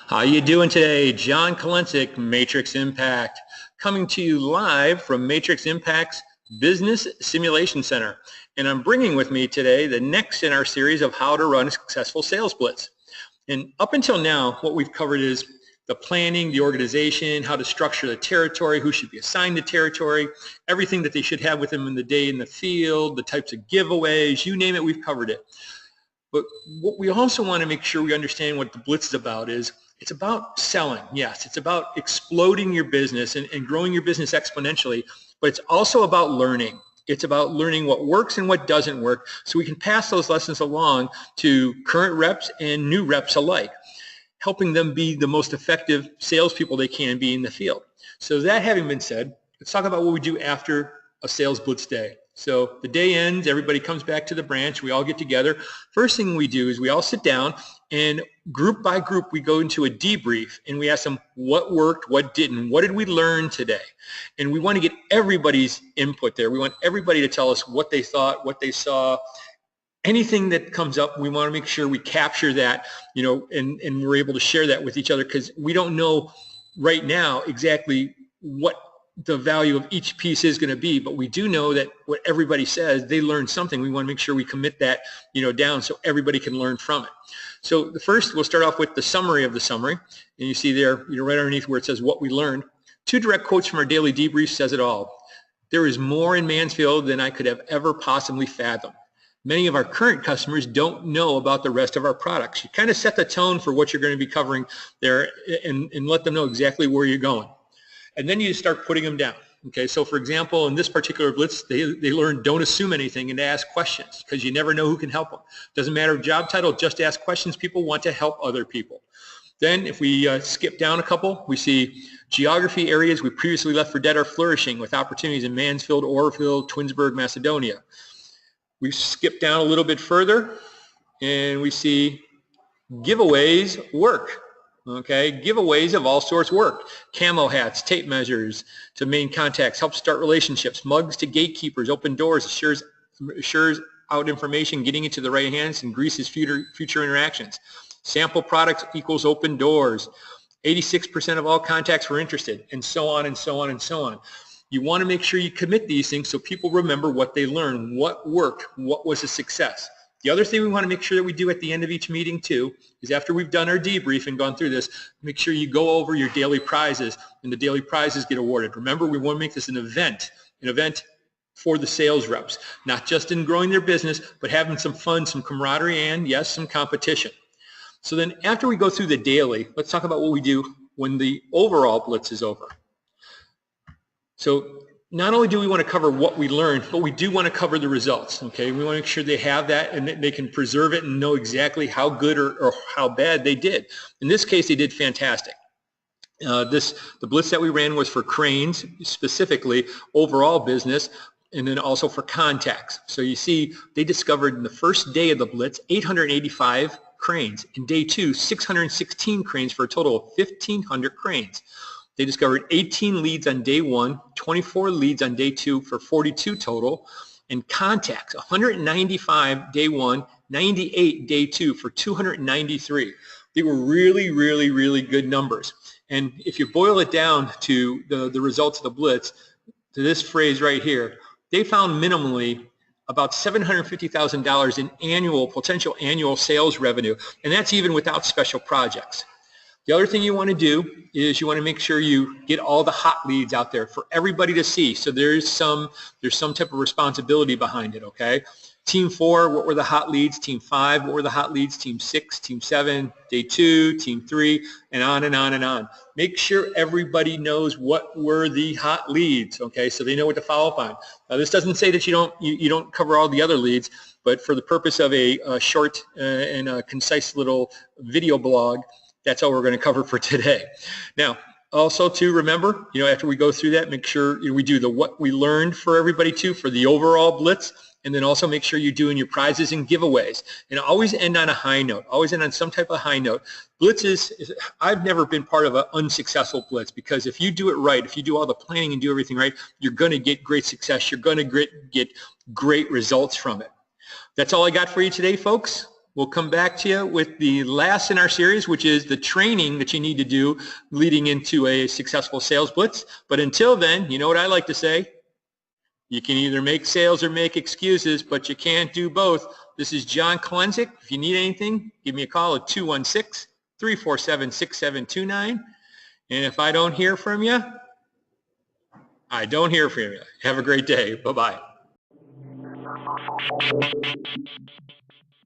How you doing today? John Kolensik, Matrix Impact, coming to you live from Matrix Impact's Business Simulation Center. And I'm bringing with me today the next in our series of how to run a successful sales blitz. And up until now, what we've covered is the planning, the organization, how to structure the territory, who should be assigned the territory, everything that they should have with them in the day in the field, the types of giveaways, you name it, we've covered it. But what we also want to make sure we understand what the blitz is about is it's about selling. Yes, it's about exploding your business and growing your business exponentially, but it's also about learning. It's about learning what works and what doesn't work so we can pass those lessons along to current reps and new reps alike, helping them be the most effective salespeople they can be in the field. So that having been said, let's talk about what we do after a sales blitz day. So the day ends, everybody comes back to the branch, we all get together. First thing we do is we all sit down and group by group we go into a debrief and we ask them what worked, what didn't, what did we learn today? And we want to get everybody's input there. We want everybody to tell us what they thought, what they saw. Anything that comes up, we want to make sure we capture that, and we're able to share that with each other because we don't know right now exactly what the value of each piece is going to be, but we do know that what everybody says, they learned something. We want to make sure we commit that, down so everybody can learn from it. So the first, we'll start off with the summary of the summary, and you see there, right underneath where it says what we learned. 2 direct quotes from our daily debrief says it all. There is more in Mansfield than I could have ever possibly fathomed. Many of our current customers don't know about the rest of our products. You kind of set the tone for what you're going to be covering there and let them know exactly where you're going. And then you start putting them down. Okay, so for example, in this particular blitz, they learned don't assume anything and to ask questions because you never know who can help them. Doesn't matter job title, just ask questions. People want to help other people. Then if we skip down a couple, we see geography areas we previously left for dead are flourishing with opportunities in Mansfield, Orrville, Twinsburg, Macedonia. We skip down a little bit further and we see giveaways work. Okay, giveaways of all sorts work. Camo hats, tape measures to main contacts, help start relationships, mugs to gatekeepers, open doors, assures out information, getting it to the right hands, and greases future interactions. Sample products equals open doors. 86% of all contacts were interested, and so on and so on and so on. You want to make sure you commit these things so people remember what they learned, what worked, what was a success. The other thing we want to make sure that we do at the end of each meeting too is after we've done our debrief and gone through this, make sure you go over your daily prizes and the daily prizes get awarded. Remember, we want to make this an event for the sales reps, not just in growing their business, but having some fun, some camaraderie, and yes, some competition. So then after we go through the daily, let's talk about what we do when the overall blitz is over. So not only do we want to cover what we learned, but we do want to cover the results, okay? We want to make sure they have that and they can preserve it and know exactly how good or how bad they did. In this case, they did fantastic. The blitz that we ran was for cranes, specifically overall business, and then also for contacts. So you see, they discovered in the first day of the blitz, 885 cranes. In day 2, 616 cranes for a total of 1,500 cranes. They discovered 18 leads on day 1, 24 leads on day 2 for 42 total, and contacts, 195 day 1, 98 day 2 for 293. They were really, really, really good numbers. And if you boil it down to the results of the blitz, to this phrase right here, they found minimally about $750,000 in potential annual sales revenue, and that's even without special projects. The other thing you want to do is you want to make sure you get all the hot leads out there for everybody to see. So there's some type of responsibility behind it, okay? Team 4, what were the hot leads? Team 5, what were the hot leads? Team 6, Team 7, Day 2, Team 3, and on and on and on. Make sure everybody knows what were the hot leads, okay? So they know what to follow up on. Now this doesn't say that you don't cover all the other leads, but for the purpose of a short and a concise little video blog, that's all we're going to cover for today. Now, also to remember, after we go through that, make sure we do the what we learned for everybody too for the overall blitz, and then also make sure you're doing your prizes and giveaways. And always end on a high note. Always end on some type of high note. Blitzes, I've never been part of an unsuccessful blitz because if you do it right, if you do all the planning and do everything right, you're going to get great success. You're going to get great results from it. That's all I got for you today, folks. We'll come back to you with the last in our series, which is the training that you need to do leading into a successful sales blitz. But until then, you know what I like to say? You can either make sales or make excuses, but you can't do both. This is John Klenzik. If you need anything, give me a call at 216-347-6729. And if I don't hear from you, I don't hear from you. Have a great day. Bye-bye.